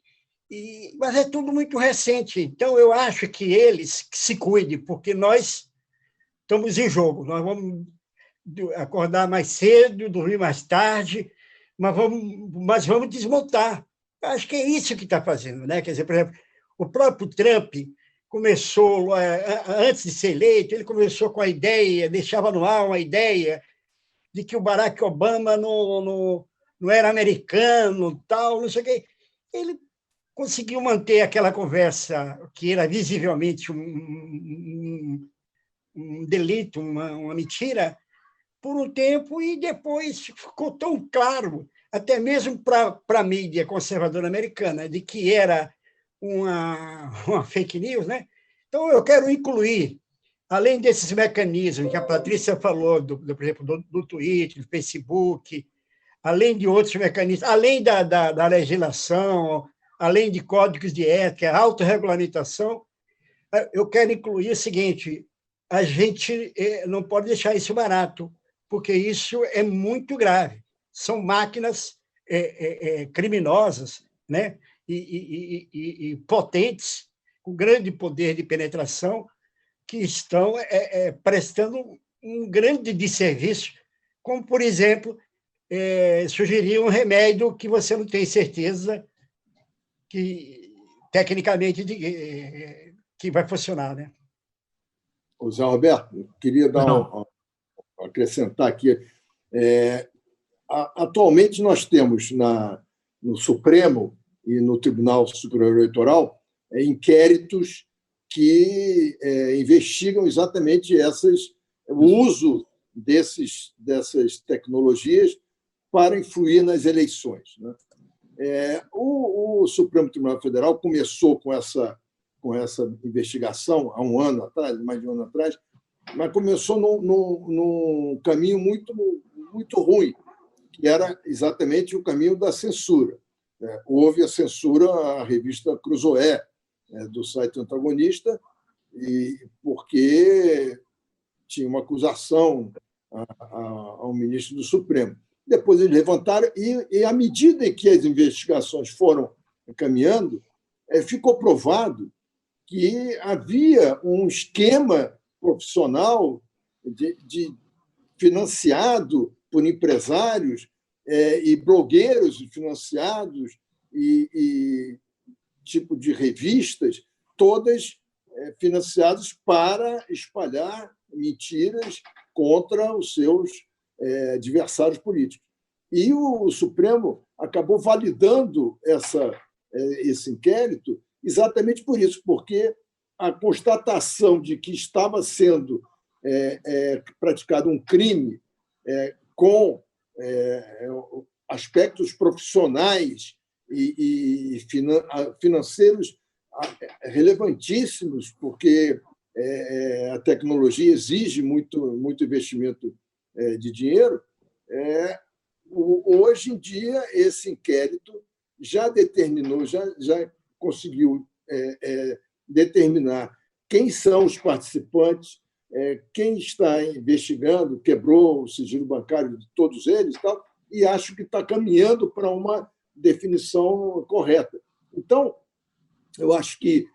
mas é tudo muito recente. Então, eu acho que eles que se cuidem, porque nós estamos em jogo. Nós vamos acordar mais cedo, dormir mais tarde, mas vamos desmontar. Eu acho que é isso que está fazendo, né? Quer dizer, por exemplo, o próprio Trump começou, antes de ser eleito, ele começou com a ideia, deixava no ar uma ideia de que o Barack Obama não era americano, tal, não sei o quê. Ele conseguiu manter aquela conversa que era visivelmente um delito, uma mentira, por um tempo, e depois ficou tão claro, até mesmo para a mídia conservadora americana, de que era uma fake news, né? Então, eu quero incluir, além desses mecanismos que a Patrícia falou, por exemplo, do Twitter, do Facebook, além de outros mecanismos, além da legislação, além de códigos de ética, autorregulamentação, eu quero incluir o seguinte: a gente não pode deixar isso barato, porque isso é muito grave. São máquinas criminosas, né? E potentes, com grande poder de penetração, que estão prestando um grande desserviço, como, por exemplo, sugerir um remédio que você não tem certeza que, tecnicamente, que vai funcionar, né? Zé Roberto, queria acrescentar aqui. Atualmente, nós temos no Supremo e no Tribunal Superior Eleitoral inquéritos que investigam exatamente o uso dessas tecnologias para influir nas eleições, né? O Supremo Tribunal Federal começou com essa investigação há um ano atrás, mais de um ano atrás, mas começou num caminho muito, muito ruim, que era exatamente o caminho da censura. Houve a censura à revista Cruzoé, do site antagonista, porque tinha uma acusação ao ministro do Supremo. Depois eles levantaram, e à medida em que as investigações foram caminhando, ficou provado que havia um esquema profissional financiado por empresários e blogueiros financiados e tipo de revistas, todas financiadas para espalhar mentiras contra os seus adversários políticos. E o Supremo acabou validando esse inquérito exatamente por isso, porque a constatação de que estava sendo praticado um crime com aspectos profissionais e financeiros relevantíssimos, porque a tecnologia exige muito investimento de dinheiro, hoje em dia, esse inquérito já determinou, já conseguiu determinar quem são os participantes, quem está investigando, quebrou o sigilo bancário de todos eles, e acho que está caminhando para uma definição correta. Então, eu acho que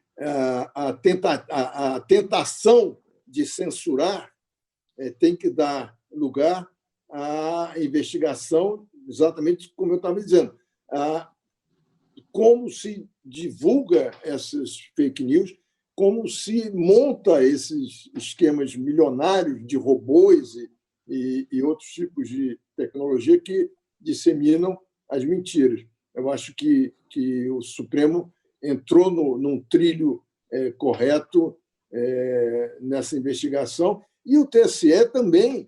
a tentação de censurar tem que dar lugar à investigação, exatamente como eu estava dizendo, como se divulga essas fake news, como se monta esses esquemas milionários de robôs e outros tipos de tecnologia que disseminam as mentiras. Eu acho que o Supremo entrou num trilho correto nessa investigação, e o TSE também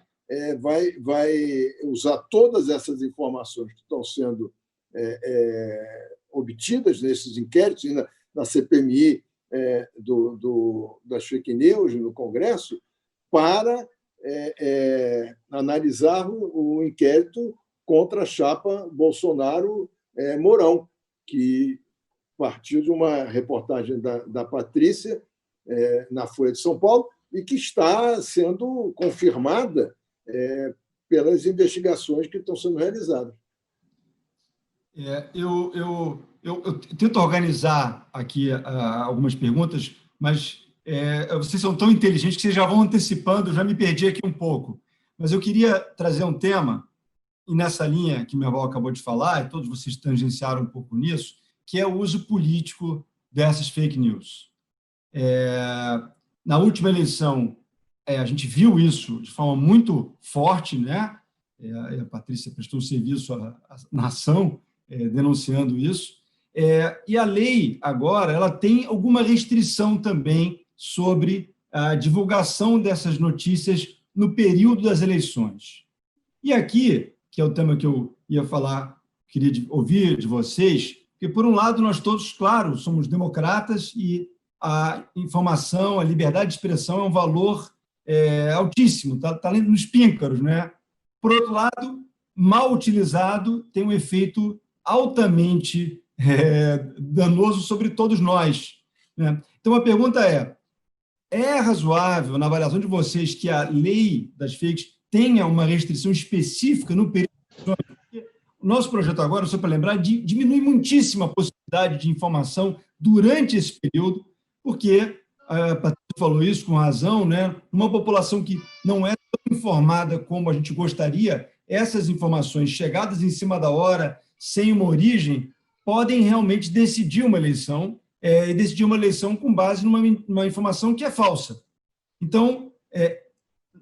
vai usar todas essas informações que estão sendo obtidas nesses inquéritos, e na CPMI das fake news no Congresso, para analisar o inquérito contra a chapa Bolsonaro-Mourão, que partiu de uma reportagem da Patrícia na Folha de São Paulo e que está sendo confirmada pelas investigações que estão sendo realizadas. Eu tento organizar aqui algumas perguntas, mas vocês são tão inteligentes que vocês já vão antecipando, já me perdi aqui um pouco. Mas eu queria trazer um tema, e nessa linha que minha avó acabou de falar, e todos vocês tangenciaram um pouco nisso, que é o uso político dessas fake news. Na última eleição, a gente viu isso de forma muito forte, né? A Patrícia prestou serviço à nação, denunciando isso. E a lei, agora, ela tem alguma restrição também sobre a divulgação dessas notícias no período das eleições. E aqui, que é o tema que eu ia falar, queria ouvir de vocês, porque, por um lado, nós todos, claro, somos democratas e a informação, a liberdade de expressão é um valor altíssimo, está nos píncaros, né? Por outro lado, mal utilizado, tem um efeito altamente danoso sobre todos nós, né? Então, a pergunta é razoável, na avaliação de vocês, que a lei das fakes tenha uma restrição específica no período? O nosso projeto agora, só para lembrar, diminui muitíssimo a possibilidade de informação durante esse período, porque a Patrícia falou isso com razão, né? Uma população que não é tão informada como a gente gostaria, essas informações chegadas em cima da hora, sem uma origem, podem realmente decidir uma eleição, e decidir uma eleição com base numa informação que é falsa. Então,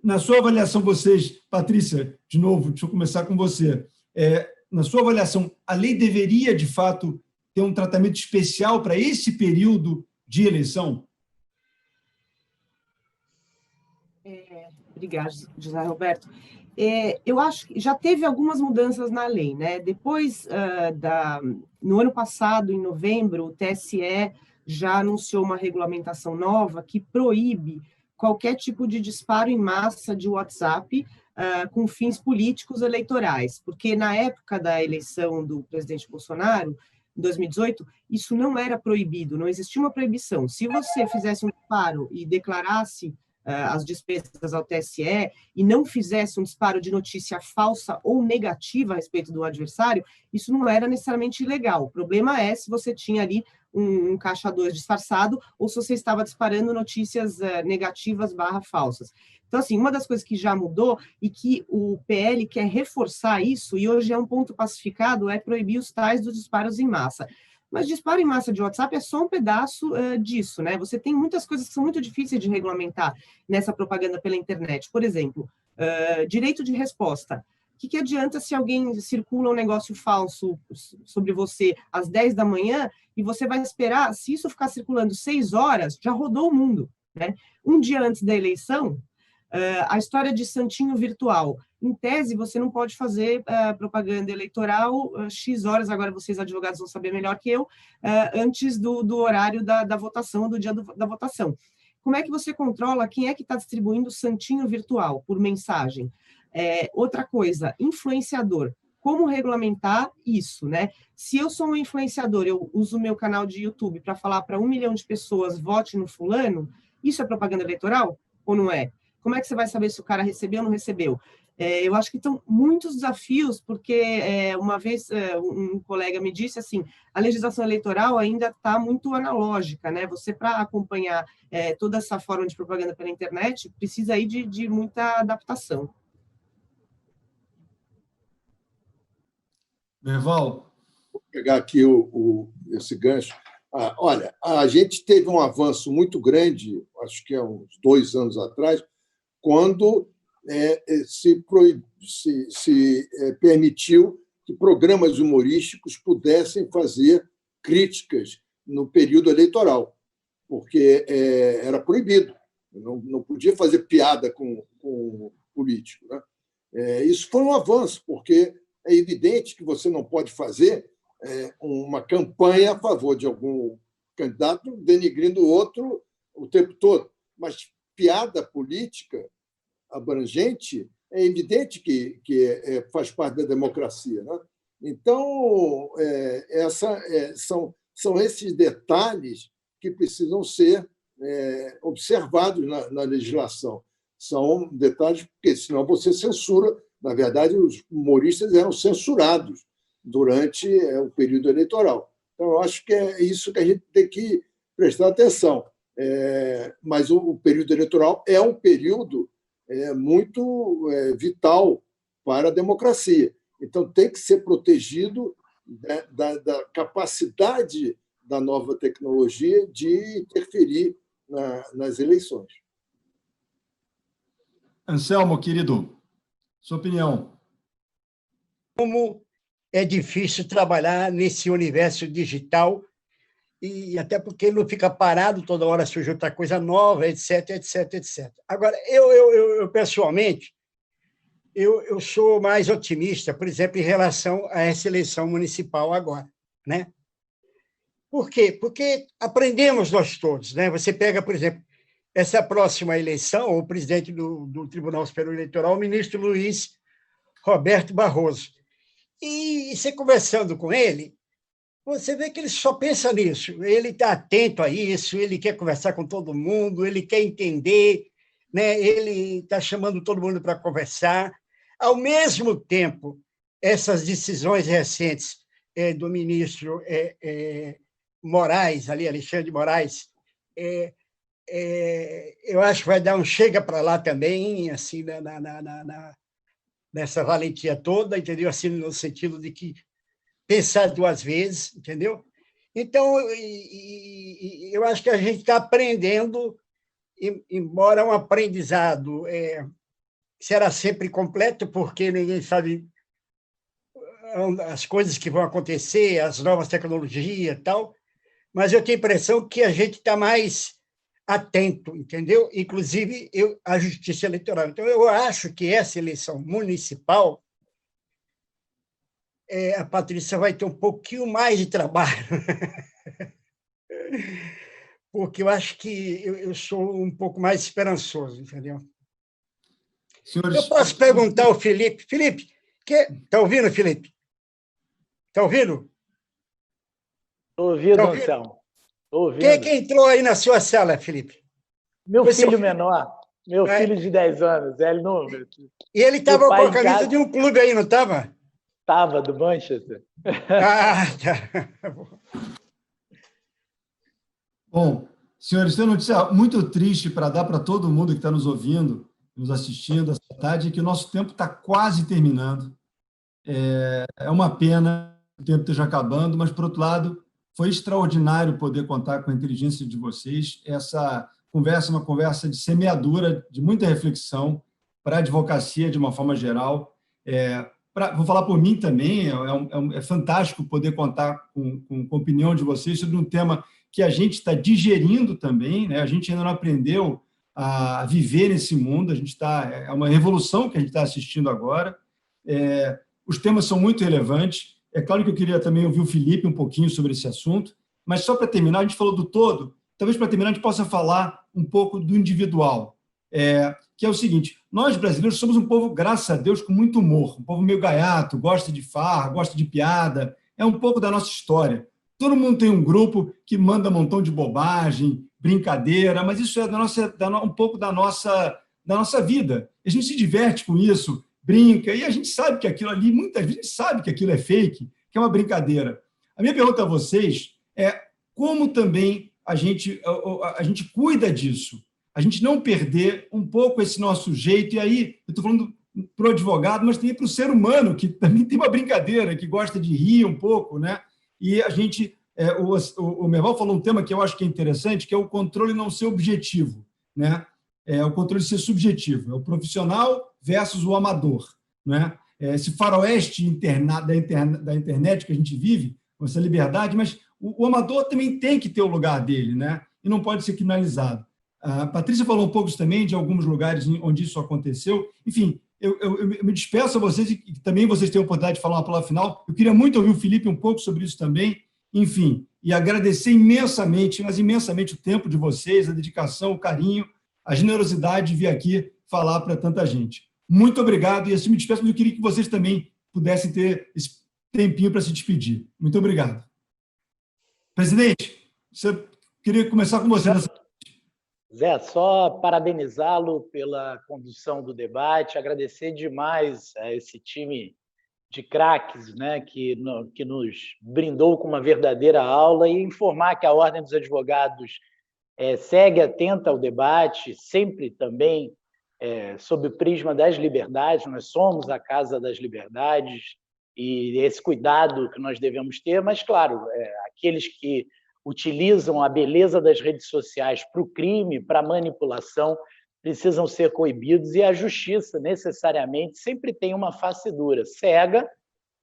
na sua avaliação, vocês, Patrícia, de novo, deixa eu começar com você, na sua avaliação, a lei deveria, de fato, ter um tratamento especial para esse período de eleição? Obrigada, José Roberto. Eu acho que já teve algumas mudanças na lei, né? Depois, no ano passado, em novembro, o TSE já anunciou uma regulamentação nova que proíbe qualquer tipo de disparo em massa de WhatsApp com fins políticos eleitorais, porque na época da eleição do presidente Bolsonaro, em 2018, isso não era proibido, não existia uma proibição. Se você fizesse um disparo e declarasse as despesas ao TSE e não fizesse um disparo de notícia falsa ou negativa a respeito do adversário, isso não era necessariamente ilegal. O problema é se você tinha ali um caixa 2 disfarçado ou se você estava disparando notícias negativas / falsas. Então, assim, uma das coisas que já mudou e que o PL quer reforçar isso, e hoje é um ponto pacificado, é proibir os tais dos disparos em massa. Mas disparo em massa de WhatsApp é só um pedaço disso, né? Você tem muitas coisas que são muito difíceis de regulamentar nessa propaganda pela internet. Por exemplo, direito de resposta. O que adianta se alguém circula um negócio falso sobre você às 10 da manhã e você vai esperar, se isso ficar circulando 6 horas, já rodou o mundo, né? Um dia antes da eleição, a história de santinho virtual. Em tese, você não pode fazer propaganda eleitoral X horas, agora vocês advogados vão saber melhor que eu, antes do horário da votação, do dia da votação. Como é que você controla quem é que está distribuindo santinho virtual por mensagem? Outra coisa, influenciador. como regulamentar isso, né? Se eu sou um influenciador, eu uso o meu canal de YouTube para falar para 1 milhão de pessoas, vote no fulano, isso é propaganda eleitoral ou não é? Como é que você vai saber se o cara recebeu ou não recebeu? Eu acho que estão muitos desafios, porque uma vez um colega me disse assim, a legislação eleitoral ainda está muito analógica, né? Você, para acompanhar toda essa forma de propaganda pela internet, precisa aí de muita adaptação. Merval? Vou pegar aqui esse gancho. Olha, a gente teve um avanço muito grande, acho que há uns 2 anos atrás, quando se permitiu que programas humorísticos pudessem fazer críticas no período eleitoral, porque era proibido, não podia fazer piada com o político, né? Isso foi um avanço, porque é evidente que você não pode fazer uma campanha a favor de algum candidato denigrindo o outro o tempo todo, mas piada política abrangente é evidente que faz parte da democracia, né? Então, são esses detalhes que precisam ser observados na legislação. São detalhes, porque senão você censura. Na verdade, os humoristas eram censurados durante o período eleitoral. Então, eu acho que é isso que a gente tem que prestar atenção. Mas o período eleitoral é um período muito vital para a democracia. Então, tem que ser protegido da capacidade da nova tecnologia de interferir nas eleições. Anselmo, querido, sua opinião. Como é difícil trabalhar nesse universo digital, e até porque ele não fica parado, toda hora surge outra coisa nova, etc, etc, etc. Agora, eu pessoalmente, eu sou mais otimista, por exemplo, em relação a essa eleição municipal agora, né? Por quê? Porque aprendemos nós todos, né? Você pega, por exemplo, essa próxima eleição, o presidente do Tribunal Superior Eleitoral, o ministro Luiz Roberto Barroso. E você conversando com ele, você vê que ele só pensa nisso, ele está atento a isso, ele quer conversar com todo mundo, ele quer entender, né? Ele está chamando todo mundo para conversar. Ao mesmo tempo, essas decisões recentes do ministro Moraes, ali, Alexandre de Moraes, eu acho que vai dar um chega para lá também, assim, nessa valentia toda, entendeu? Assim, no sentido de que pensar 2 vezes, entendeu? Então, eu acho que a gente está aprendendo, embora um aprendizado será sempre completo, porque ninguém sabe as coisas que vão acontecer, as novas tecnologias e tal, mas eu tenho a impressão que a gente está mais atento, entendeu? Inclusive a justiça eleitoral. Então, eu acho que essa eleição municipal, a Patrícia vai ter um pouquinho mais de trabalho, porque eu acho que eu sou um pouco mais esperançoso, entendeu? Senhores... Eu posso perguntar ao Felipe. Felipe, está ouvindo, Felipe? Está ouvindo? Estou ouvindo, Anselmo. Estou ouvindo. Quem é que entrou aí na sua sala, Felipe? Meu filho menor. Meu filho de 10 anos. E ele estava com a camisa de um clube aí, não estava? Estava, do Manchester. Ah, tá. Bom, senhores, tem uma notícia muito triste para dar para todo mundo que está nos ouvindo, nos assistindo essa tarde, que o nosso tempo está quase terminando. É uma pena o tempo esteja acabando, mas, por outro lado, foi extraordinário poder contar com a inteligência de vocês. Essa conversa é uma conversa de semeadura, de muita reflexão para a advocacia de uma forma geral. Vou falar por mim também, é fantástico poder contar com a opinião de vocês sobre um tema que a gente está digerindo também, né? A gente ainda não aprendeu a viver nesse mundo, é uma revolução que a gente está assistindo agora. Os temas são muito relevantes. É claro que eu queria também ouvir o Felipe um pouquinho sobre esse assunto, mas só para terminar, a gente falou do todo, talvez para terminar a gente possa falar um pouco do individual. que é o seguinte: nós brasileiros somos um povo, graças a Deus, com muito humor, um povo meio gaiato, gosta de farra, gosta de piada, é um pouco da nossa história. Todo mundo tem um grupo que manda um montão de bobagem, brincadeira, mas isso é um pouco da nossa vida. A gente se diverte com isso, brinca, e a gente sabe que aquilo ali, muitas vezes a gente sabe que aquilo é fake, que é uma brincadeira. A minha pergunta a vocês é como também a gente cuida disso, a gente não perder um pouco esse nosso jeito, e aí eu estou falando para o advogado, mas também para o ser humano, que também tem uma brincadeira, que gosta de rir um pouco, né? E a gente, o Merval falou um tema que eu acho que é interessante, que é o controle não ser objetivo, né? O controle ser subjetivo, é o profissional versus o amador, né? Esse faroeste da internet que a gente vive, com essa liberdade, mas o amador também tem que ter o lugar dele, né? E não pode ser criminalizado. A Patrícia falou um pouco também de alguns lugares onde isso aconteceu. Enfim, eu me despeço a vocês e também vocês têm a oportunidade de falar uma palavra final. Eu queria muito ouvir o Felipe um pouco sobre isso também. Enfim, e agradecer imensamente, mas imensamente o tempo de vocês, a dedicação, o carinho, a generosidade de vir aqui falar para tanta gente. Muito obrigado, e assim me despeço, mas eu queria que vocês também pudessem ter esse tempinho para se despedir. Muito obrigado. Presidente, queria começar com você. Zé, só parabenizá-lo pela condução do debate, agradecer demais a esse time de craques, né, que nos brindou com uma verdadeira aula, e informar que a Ordem dos Advogados segue atenta ao debate, sempre também sob o prisma das liberdades. Nós somos a Casa das Liberdades, e esse cuidado que nós devemos ter, mas, claro, aqueles que utilizam a beleza das redes sociais para o crime, para a manipulação, precisam ser coibidos, e a justiça, necessariamente, sempre tem uma face dura, cega,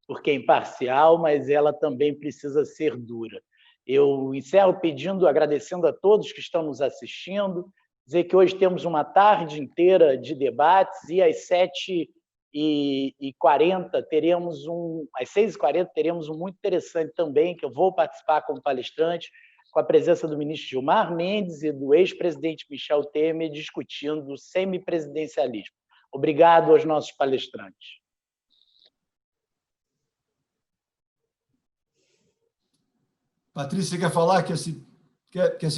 porque é imparcial, mas ela também precisa ser dura. Eu encerro agradecendo a todos que estão nos assistindo, dizer que hoje temos uma tarde inteira de debates, e às 7h40 teremos às 6h40 teremos um muito interessante também, que eu vou participar como palestrante, com a presença do ministro Gilmar Mendes e do ex-presidente Michel Temer, discutindo semipresidencialismo. Obrigado aos nossos palestrantes. Patrícia, você quer falar? Quer se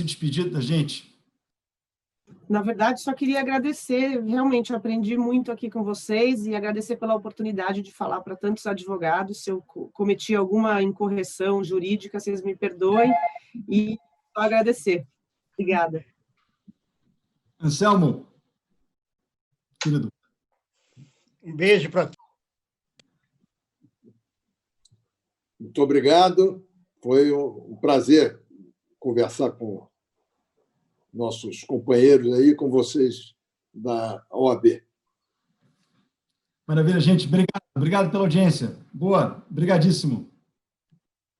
despedir da gente? Na verdade, só queria agradecer, realmente eu aprendi muito aqui com vocês, e agradecer pela oportunidade de falar para tantos advogados. Se eu cometi alguma incorreção jurídica, vocês me perdoem, e só agradecer. Obrigada. Anselmo, querido. Um beijo para todos. Muito obrigado. Foi um prazer conversar com nossos companheiros aí, com vocês da OAB. Maravilha, gente. Obrigado. Obrigado pela audiência. Boa. Obrigadíssimo.